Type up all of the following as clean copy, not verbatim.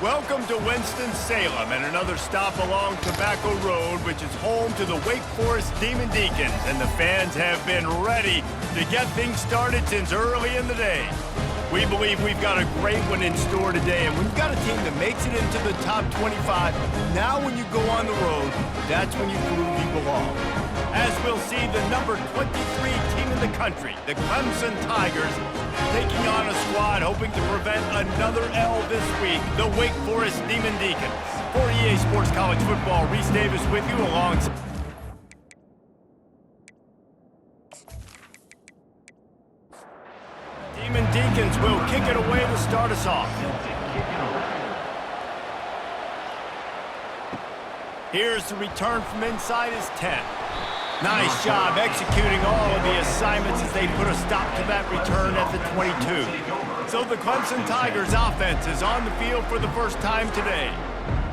Welcome to Winston-Salem and another stop along Tobacco Road, which is home to the Wake Forest Demon Deacons, and the fans have been ready to get things started since early in the day. We believe we've got a great one in store today, and we've got a team that makes it into the top 25. Now when you go on the road, that's when you prove you belong. As we'll see, the number 23 team in the country, the Clemson Tigers, taking on a squad hoping to prevent another L this week, the Wake Forest Demon Deacons. For EA Sports College Football, Reese Davis with you alongside. Demon Deacons will kick it away to start us off. Here's the return from inside his 10. Nice job executing all of the assignments as they put a stop to that return at the 22. So the Clemson Tigers offense is on the field for the first time today.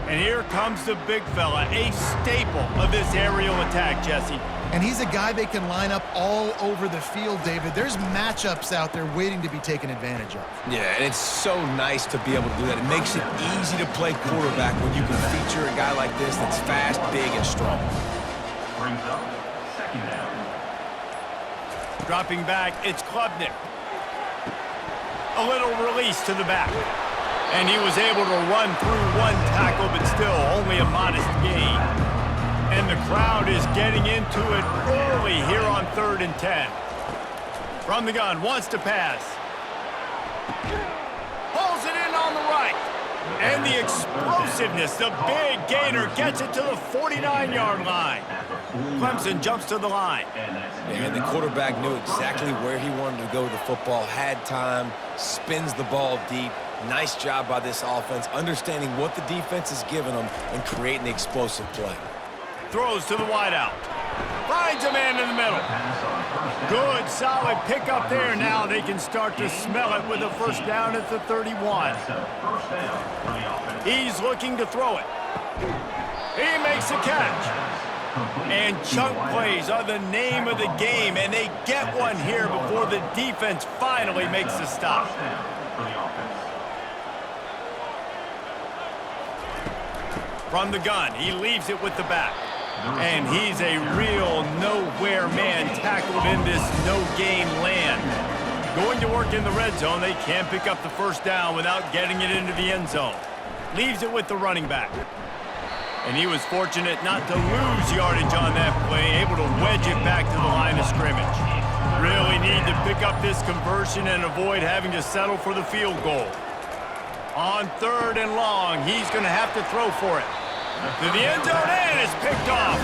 And here comes the big fella, a staple of this aerial attack, Jesse. And he's a guy they can line up all over the field, David. There's matchups out there waiting to be taken advantage of. Yeah, and it's so nice to be able to do that. It makes it easy to play quarterback when you can feature a guy like this that's fast, big, and strong. Brings up second down. Dropping back, it's Klubnik. A little release to the back. And he was able to run through one tackle, but still only a modest gain. And the crowd is getting into it early here on 3rd and 10. From the gun, wants to pass. Pulls it in on the right. And the explosiveness, the big gainer gets it to the 49-yard line. Clemson jumps to the line. And the quarterback knew exactly where he wanted to go with the football, had time, spins the ball deep. Nice job by this offense, understanding what the defense is giving them and creating the explosive play. Throws to the wideout. Finds a man in the middle. Good, solid pickup there. Now they can start to smell it with a first down at the 31. He's looking to throw it. He makes a catch. And chunk plays are the name of the game, and they get one here before the defense finally makes the stop. From the gun, he leaves it with the back. And he's a real nowhere man tackled in this no-gain land. Going to work in the red zone, they can't pick up the first down without getting it into the end zone. Leaves it with the running back. And he was fortunate not to lose yardage on that play, able to wedge it back to the line of scrimmage. Really need to pick up this conversion and avoid having to settle for the field goal. On 3rd and long, he's going to have to throw for it. To the end zone, and it's picked off.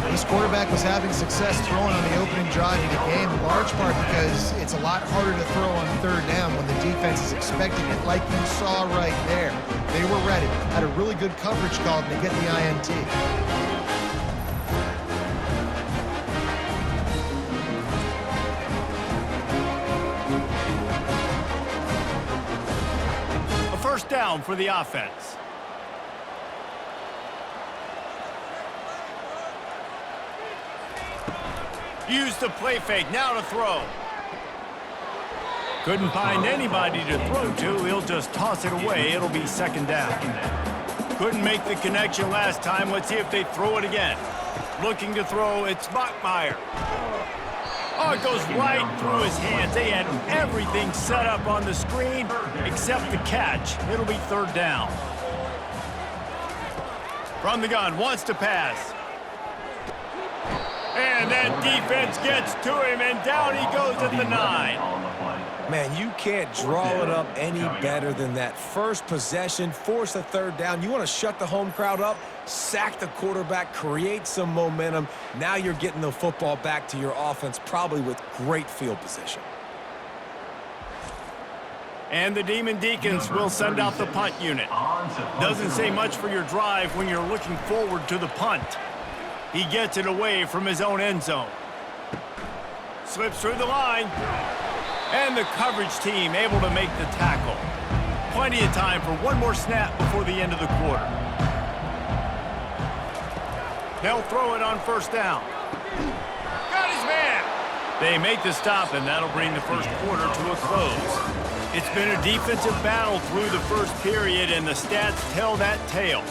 This quarterback was having success throwing on the opening drive of the game, in large part because it's a lot harder to throw on 3rd down when the defense is expecting it, like you saw right there. They were ready, had a really good coverage call to get the INT. A first down for the offense. Use the play fake, now to throw. Couldn't find anybody to throw to, he'll just toss it away, it'll be 2nd down. Couldn't make the connection last time, let's see if they throw it again. Looking to throw, it's Bachmeyer. Oh, it goes right through his hands. They had everything set up on the screen except the catch. It'll be 3rd down. From the gun, wants to pass. And that defense gets to him, and down he goes at the 9. Man, you can't draw it up any better than that. First possession, force a 3rd down. You want to shut the home crowd up, sack the quarterback, create some momentum. Now you're getting the football back to your offense, probably with great field position. And the Demon Deacons will send out the punt unit. Doesn't say much for your drive when you're looking forward to the punt. He gets it away from his own end zone. Slips through the line. And the coverage team able to make the tackle. Plenty of time for one more snap before the end of the quarter. They'll throw it on 1st down. Got his man. They make the stop, and that'll bring the first quarter to a close. It's been a defensive battle through the first period, and the stats tell that tale.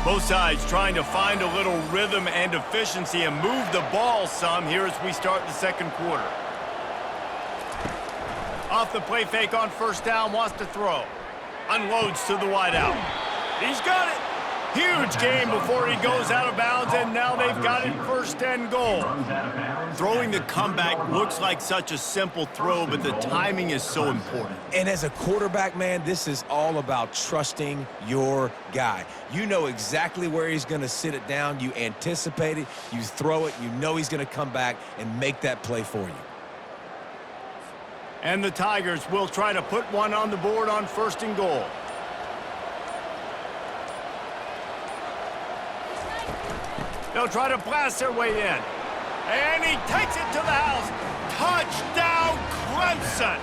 Both sides trying to find a little rhythm and efficiency and move the ball some here as we start the second quarter. Off the play fake on first down, wants to throw. Unloads to the wideout. He's got it. Huge game before he goes out of bounds, and now they've got it first and goal. Throwing the comeback looks like such a simple throw, but the timing is so important. And as a quarterback, man, this is all about trusting your guy. You know exactly where he's going to sit it down. You anticipate it. You throw it. You know he's going to come back and make that play for you. And the Tigers will try to put one on the board on first and goal. They'll try to blast their way in. And he takes it to the house. Touchdown, Clemson!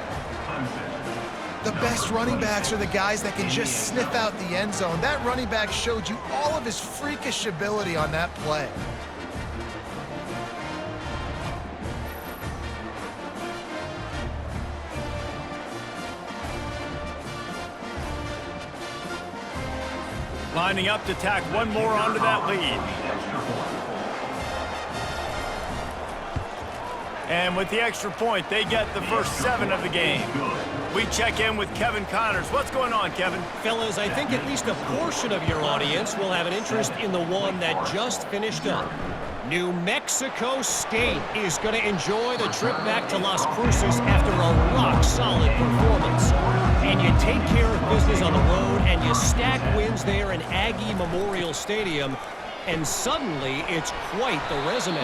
The best running backs are the guys that can just sniff out the end zone. That running back showed you all of his freakish ability on that play. Lining up to tack one more onto that lead. And with the extra point, they get the first 7 of the game. We check in with Kevin Connors. What's going on, Kevin? Fellas, I think at least a portion of your audience will have an interest in the one that just finished up. New Mexico State is going to enjoy the trip back to Las Cruces after a rock-solid performance. And you take care of business on the road, and you stack wins there in Aggie Memorial Stadium, and suddenly it's quite the resume.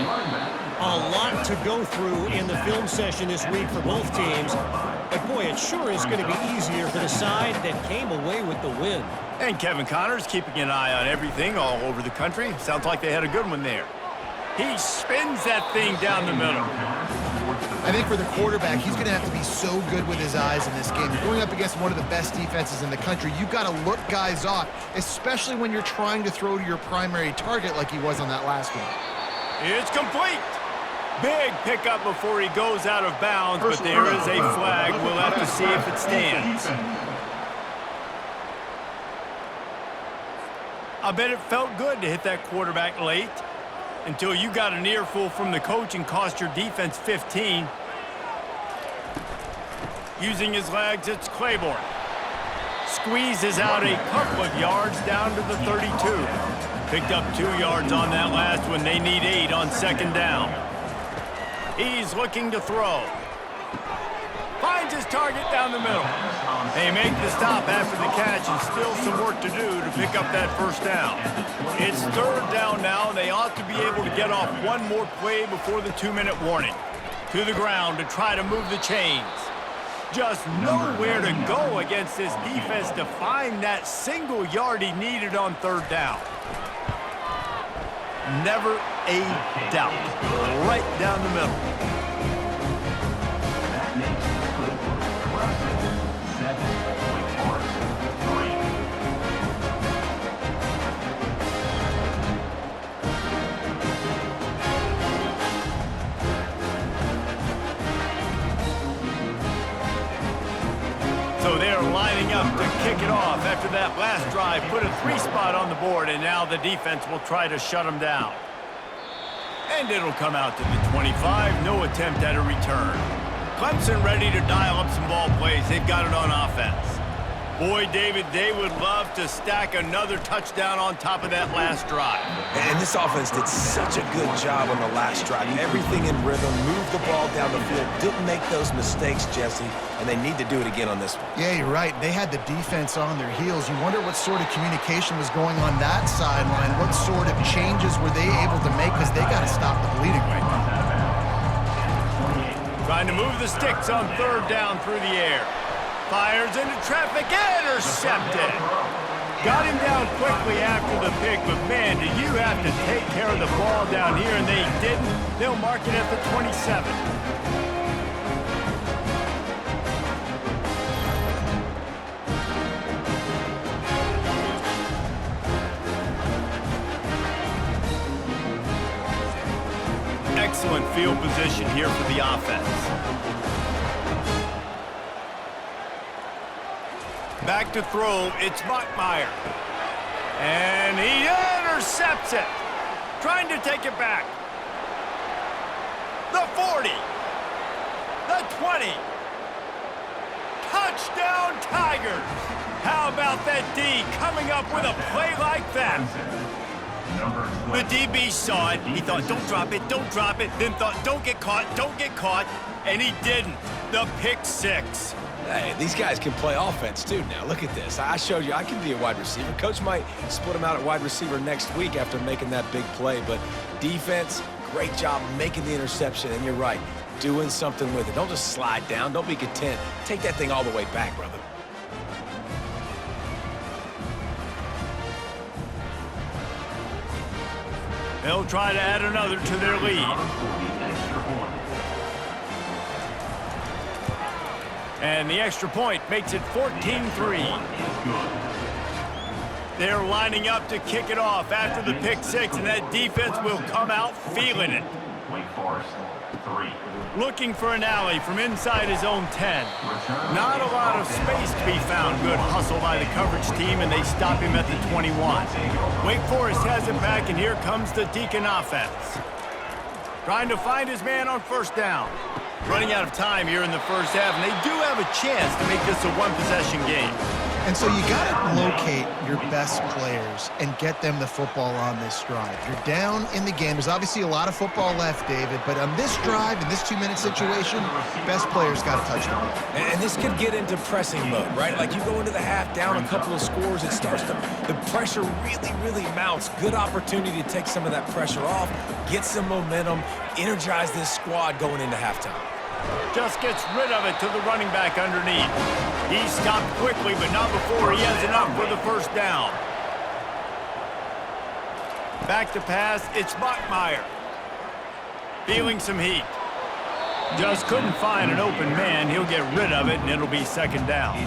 A lot to go through in the film session this week for both teams, but boy, it sure is going to be easier for the side that came away with the win. And Kevin Connors keeping an eye on everything all over the country. Sounds like they had a good one there. He spins that thing down the middle. I think for the quarterback, he's going to have to be so good with his eyes in this game. Going up against one of the best defenses in the country, you've got to look guys off, especially when you're trying to throw to your primary target like he was on that last one. It's complete. Big pickup before he goes out of bounds, but there is a flag. We'll have to see if it stands. I bet it felt good to hit that quarterback late until you got an earful from the coach and cost your defense 15. Using his legs, it's Claiborne. Squeezes out a couple of yards down to the 32. Picked up 2 yards on that last one. They need 8 on second down. He's looking to throw. Finds his target down the middle. They make the stop after the catch, and still some work to do to pick up that first down. It's third down now, and they ought to be able to get off one more play before the 2-minute warning. To the ground to try to move the chains. Just nowhere to go against this defense to find that single yard he needed on third down. Never a doubt. Right down the middle. So they're lining up to kick it off after that last drive. Put a 3 spot on the board, and now the defense will try to shut them down. And it'll come out to the 25. No attempt at a return. Clemson ready to dial up some ball plays. They've got it on offense. Boy, David, they would love to stack another touchdown on top of that last drive. And this offense did such a good job on the last drive. Everything in rhythm, moved the ball down the field, didn't make those mistakes, Jesse, and they need to do it again on this one. Yeah, you're right. They had the defense on their heels. You wonder what sort of communication was going on that sideline. What sort of changes were they able to make, because they got to stop the bleeding right now. Trying to move the sticks on third down through the air. Fires into traffic, intercepted. Got him down quickly after the pick, but man, do you have to take care of the ball down here, and they didn't. They'll mark it at the 27. field position here for the offense. Back to throw, it's Buckmeyer. And he intercepts it. Trying to take it back. The 40. The 20. Touchdown Tigers. How about that D coming up with a play like that? The DB saw it. He thought, don't drop it, don't drop it. Then thought, don't get caught, don't get caught. And he didn't. The pick six. Hey, these guys can play offense, too, now. Look at this. I showed you I can be a wide receiver. Coach might split him out at wide receiver next week after making that big play. But defense, great job making the interception. And you're right, doing something with it. Don't just slide down. Don't be content. Take that thing all the way back, brother. They'll try to add another to their lead. And the extra point makes it 14-3. They're lining up to kick it off after the pick six, and that defense will come out feeling it. Wake Forest, 3. Looking for an alley from inside his own 10. Not a lot of space to be found. Good hustle by the coverage team, and they stop him at the 21. Wake Forest has it back, and here comes the Deacon offense. Trying to find his man on first down. Running out of time here in the first half, and they do have a chance to make this a one-possession game. And so you got to locate your best players and get them the football on this drive. You're down in the game. There's obviously a lot of football left, David, but on this drive, in this 2-minute situation, best players got to touch the ball. And this could get into pressing mode, right? Like you go into the half down a couple of scores, it starts to, the pressure really mounts. Good opportunity to take some of that pressure off, get some momentum, energize this squad going into halftime. Just gets rid of it to the running back underneath. He stopped quickly, but not before he has enough for the first down. Back to pass, it's Buckmeyer. Feeling some heat. Just couldn't find an open man. He'll get rid of it, and it'll be second down.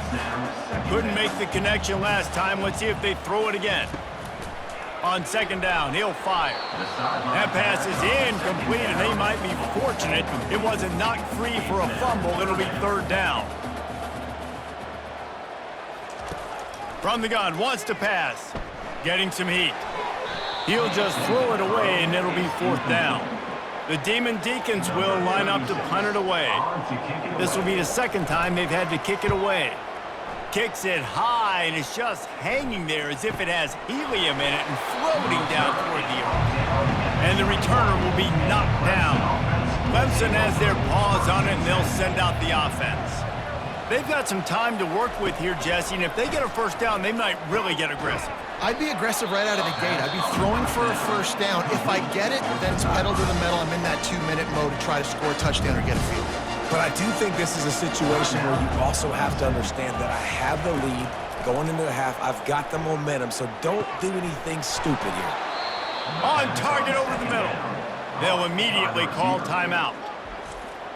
Couldn't make the connection last time. Let's see if they throw it again. On second down, he'll fire. That pass is incomplete, and they might be fortunate it wasn't knocked free for a fumble. It'll be third down. From the gun, wants to pass. Getting some heat. He'll just throw it away, and it'll be fourth down. The Demon Deacons will line up to punt it away. This will be the second time they've had to kick it away. Kicks it high, and it's just hanging there as if it has helium in it and floating down toward the earth. And the returner will be knocked down. Clemson has their paws on it, and they'll send out the offense. They've got some time to work with here, Jesse, and if they get a first down, they might really get aggressive. I'd be aggressive right out of the gate. I'd be throwing for a first down. If I get it, then it's pedal to the metal. I'm in that 2-minute mode to try to score a touchdown or get a field. But I do think this is a situation where you also have to understand that I have the lead going into the half. I've got the momentum, so don't do anything stupid here. On target over the middle. They'll immediately call timeout.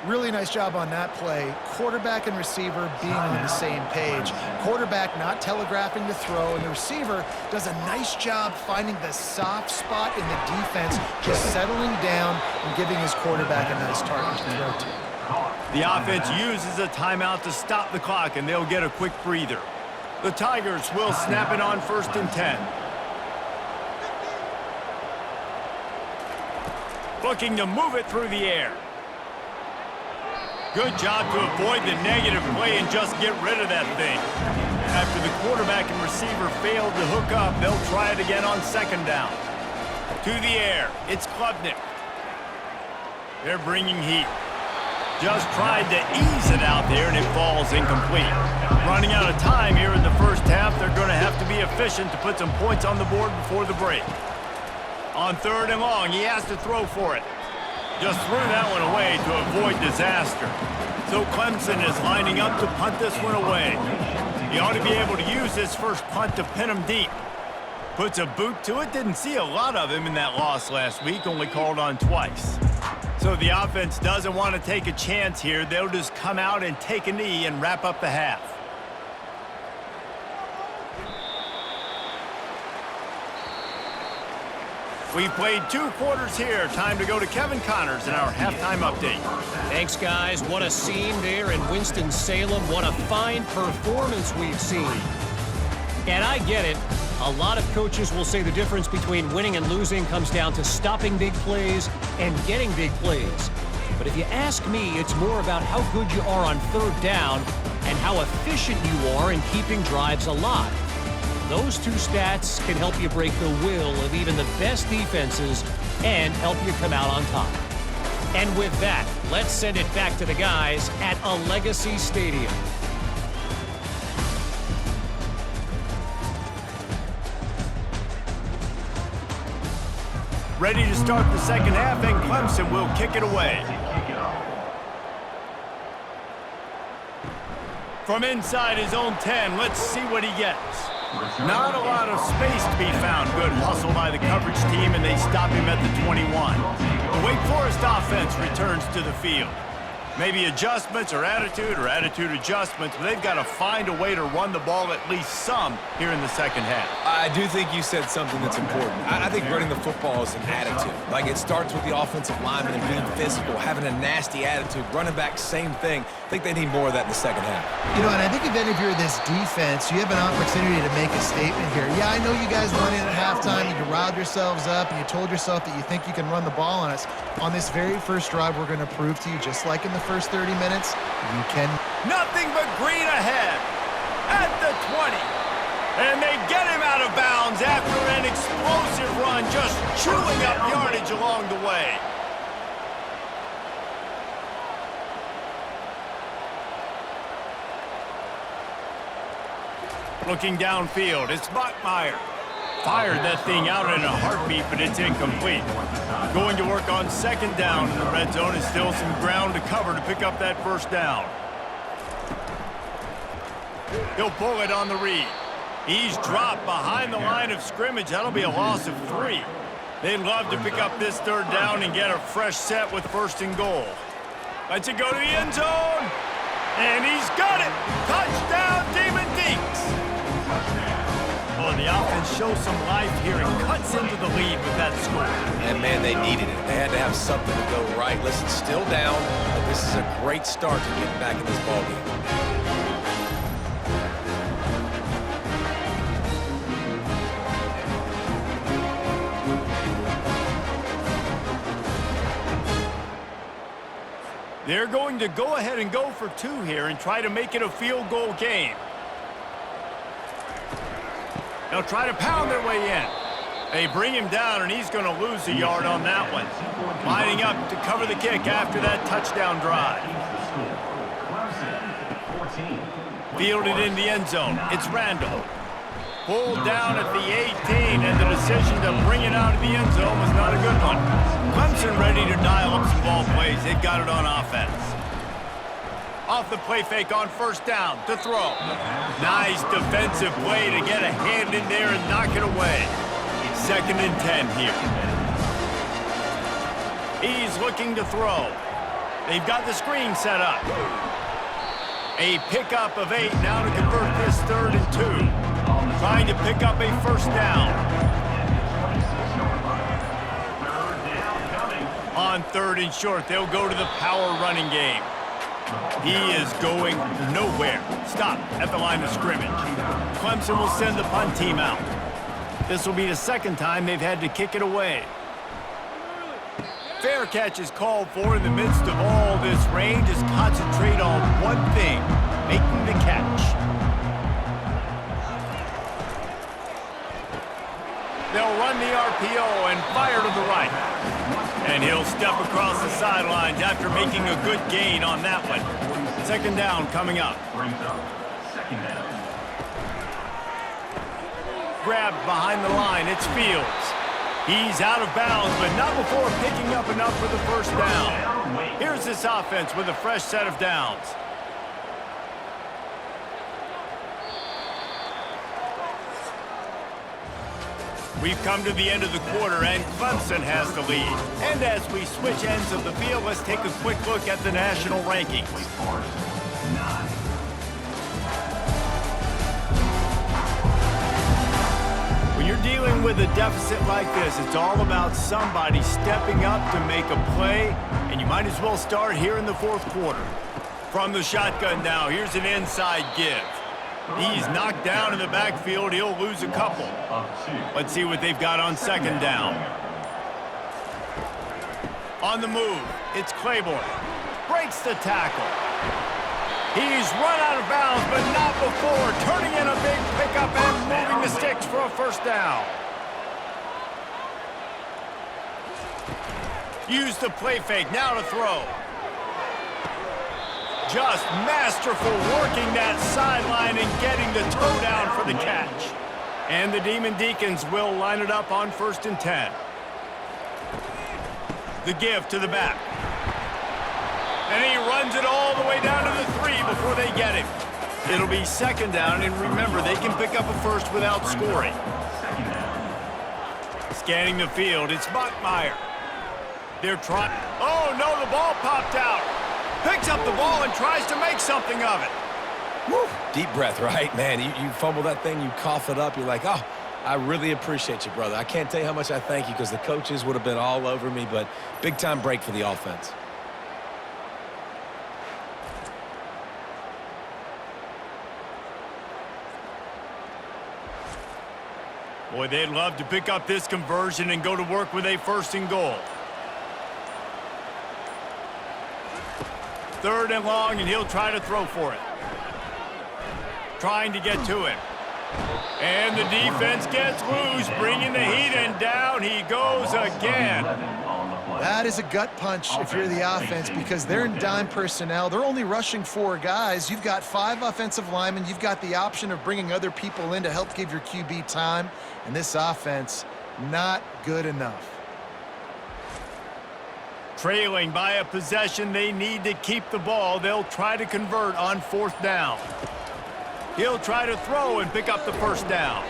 Really nice job on that play. Quarterback and receiver being on the same page. Quarterback not telegraphing the throw, and the receiver does a nice job finding the soft spot in the defense, just settling down and giving his quarterback a nice target to throw to. The offense uses a timeout to stop the clock, and they'll get a quick breather. The Tigers will snap it on 1st and 10. Looking to move it through the air. Good job to avoid the negative play and just get rid of that thing. After the quarterback and receiver failed to hook up, they'll try it again on second down. To the air, it's Klubnik. They're bringing heat. Just tried to ease it out there, and it falls incomplete. Running out of time here in the first half, they're going to have to be efficient to put some points on the board before the break. On 3rd and long, he has to throw for it. Just threw that one away to avoid disaster. So Clemson is lining up to punt this one away. He ought to be able to use this first punt to pin him deep. Puts a boot to it. Didn't see a lot of him in that loss last week, only called on twice. So the offense doesn't want to take a chance here. They'll just come out and take a knee and wrap up the half. We've played 2 quarters here. Time to go to Kevin Connors in our halftime update. Thanks, guys. What a scene there in Winston-Salem. What a fine performance we've seen. And I get it. A lot of coaches will say the difference between winning and losing comes down to stopping big plays and getting big plays. But if you ask me, it's more about how good you are on third down and how efficient you are in keeping drives alive. Those 2 stats can help you break the will of even the best defenses and help you come out on top. And with that, let's send it back to the guys at a Legacy Stadium. Ready to start the second half, and Clemson will kick it away. From inside his own 10, let's see what he gets. Not a lot of space to be found. Good hustle by the coverage team, and they stop him at the 21. The Wake Forest offense returns to the field. Maybe adjustments or attitude adjustments, but they've got to find a way to run the ball at least some here in the second half. I do think you said something that's important. I think running the football is an attitude. Like, it starts with the offensive lineman and being physical, having a nasty attitude. Running back, same thing. I think they need more of that in the second half. You know, and I think if you're this defense, you have an opportunity to make a statement here. Yeah, I know you guys went in at halftime and you riled yourselves up and you told yourself that you think you can run the ball on us. On this very first drive, we're going to prove to you, just like in the first 30 minutes, you can. Nothing but green ahead at the 20. And they get him out of bounds after an explosive run, just chewing up yardage along the way. Looking downfield, it's Bachmeyer. Fired that thing out in a heartbeat, but it's incomplete. Going to work on second down in the red zone. Is still some ground to cover to pick up that first down. He'll pull it on the read. He's dropped behind the line of scrimmage. That'll be a loss of 3. They'd love to pick up this third down and get a fresh set with first and goal. Lets it go to the end zone. And he's got it. Touchdown, Demon Deeks. Well, the offense shows some life here and cuts into the lead with that score. And, man, they needed it. They had to have something to go right. Listen, still down, but this is a great start to getting back in this ballgame. They're going to go ahead and go for 2 here and try to make it a field goal game. They'll try to pound their way in. They bring him down, and he's going to lose a yard on that one. Lining up to cover the kick after that touchdown drive. Fielded in the end zone. It's Randall. Pulled down at the 18, and the decision to bring it out of the end zone was not a good one. Clemson ready to dial up some ball plays. They've got it on offense. Off the play fake on first down to throw. Nice defensive play to get a hand in there and knock it away. Second and 10 here. He's looking to throw. They've got the screen set up. A pickup of 8 now to convert this 3rd and 2. Trying to pick up a first down. On 3rd and short, they'll go to the power running game. He is going nowhere. Stop at the line of scrimmage. Clemson will send the punt team out. This will be the second time they've had to kick it away. Fair catch is called for in the midst of all this rain. Just concentrate on one thing, making the catch. They'll run the RPO and fire to the right. And he'll step across the sidelines after making a good gain on that one. Second down coming up. Grabbed behind the line, it's Fields. He's out of bounds, but not before picking up enough for the first down. Here's this offense with a fresh set of downs. We've come to the end of the quarter, and Clemson has the lead. And as we switch ends of the field, let's take a quick look at the national rankings. When you're dealing with a deficit like this, it's all about somebody stepping up to make a play, and you might as well start here in the fourth quarter. From the shotgun now, here's an inside give. He's knocked down in the backfield. He'll lose a couple. Let's see what they've got on second down. On the move, it's Claiborne. Breaks the tackle. He's run out of bounds, but not before turning in a big pickup and moving the sticks for a first down. Use the play fake, now to throw. Just masterful working that sideline and getting the toe down for the catch. And the Demon Deacons will line it up on 1st and 10. The give to the back. And he runs it all the way down to the 3 before they get him. It'll be 2nd down, and remember, they can pick up a first without scoring. Scanning the field, it's Bachmeier. They're trying. Oh, no, the ball popped out. Picks up the ball and tries to make something of it. Woo. Deep breath, right? Man, you fumble that thing, you cough it up, you're like, oh, I really appreciate you, brother. I can't tell you how much I thank you because the coaches would have been all over me, but big-time break for the offense. Boy, they'd love to pick up this conversion and go to work with a 1st and goal. 3rd and long, and he'll try to throw for it. Trying to get to him. And the defense gets loose, bringing the heat, and down he goes again. That is a gut punch if you're the offense because they're in dime personnel. They're only rushing 4 guys. You've got 5 offensive linemen. You've got the option of bringing other people in to help give your QB time. And this offense, not good enough. Trailing by a possession, they need to keep the ball. They'll try to convert on 4th down. He'll try to throw and pick up the 1st down.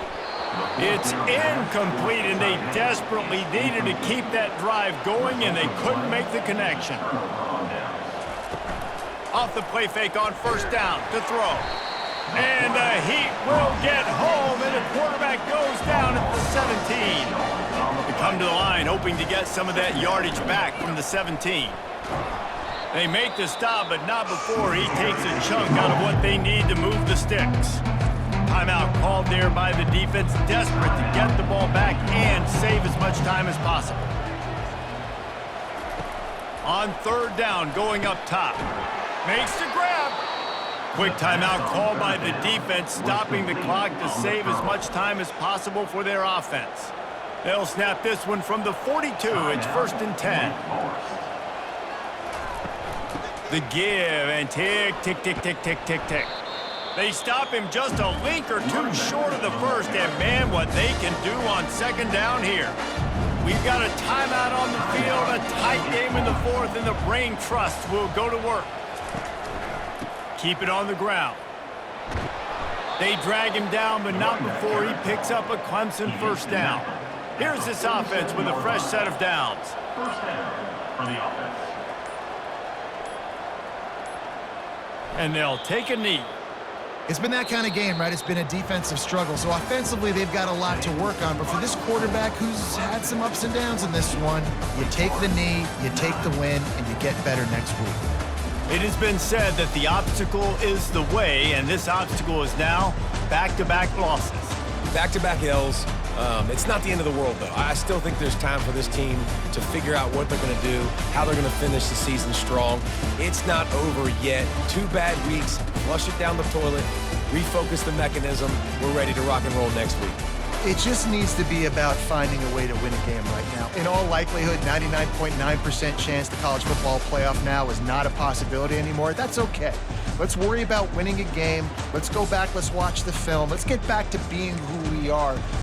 It's incomplete, and they desperately needed to keep that drive going, and they couldn't make the connection. Off the play fake on 1st down to throw. And the Heat will get home, and the quarterback goes down at the 17. They come to the line hoping to get some of that yardage back from the 17. They make the stop, but not before he takes a chunk out of what they need to move the sticks. Timeout called there by the defense, desperate to get the ball back and save as much time as possible. On 3rd down, going up top. Makes the grab. Quick timeout called by the defense, stopping the clock to save as much time as possible for their offense. They'll snap this one from the 42. It's 1st and 10. The give, and tick, tick, tick, tick, tick, tick, tick. They stop him just a link or 2 short of the 1st, and man, what they can do on 2nd down here. We've got a timeout on the field, a tight game in the 4th, and the Brain Trust will go to work. Keep it on the ground. They drag him down, but not before he picks up a Clemson 1st down. Here's this offense with a fresh set of downs. 1st down for the offense. And they'll take a knee. It's been that kind of game, right? It's been a defensive struggle. So offensively, they've got a lot to work on. But for this quarterback who's had some ups and downs in this one, you take the knee, you take the win, and you get better next week. It has been said that the obstacle is the way, and this obstacle is now back-to-back losses. Back-to-back L's. It's not the end of the world, though. I still think there's time for this team to figure out what they're going to do, how they're going to finish the season strong. It's not over yet. 2 bad weeks. Flush it down the toilet. Refocus the mechanism. We're ready to rock and roll next week. It just needs to be about finding a way to win a game right now. In all likelihood, 99.9% chance the college football playoff now is not a possibility anymore. That's okay. Let's worry about winning a game. Let's go back. Let's watch the film. Let's get back to being who we are.